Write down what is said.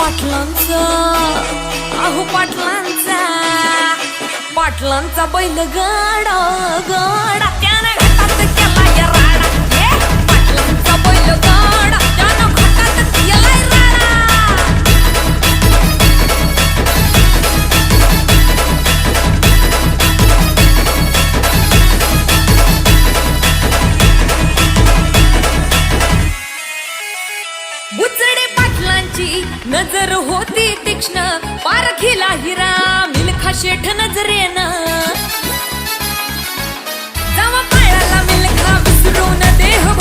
पाटलांचा, अहो पाटलांचा, पाटलांचा बैल गाडा गाडा त्यानं घाटात केला या राडा. पाटलांचा बैल गाडा त्यानं घाटात केला राडा. बुचडे पाटलांची नजर होती तीक्ष्ण, पारखीला हिरा मिल्खा शेठ नजरेनं. जावा पायाला मिल्खा विसरून देह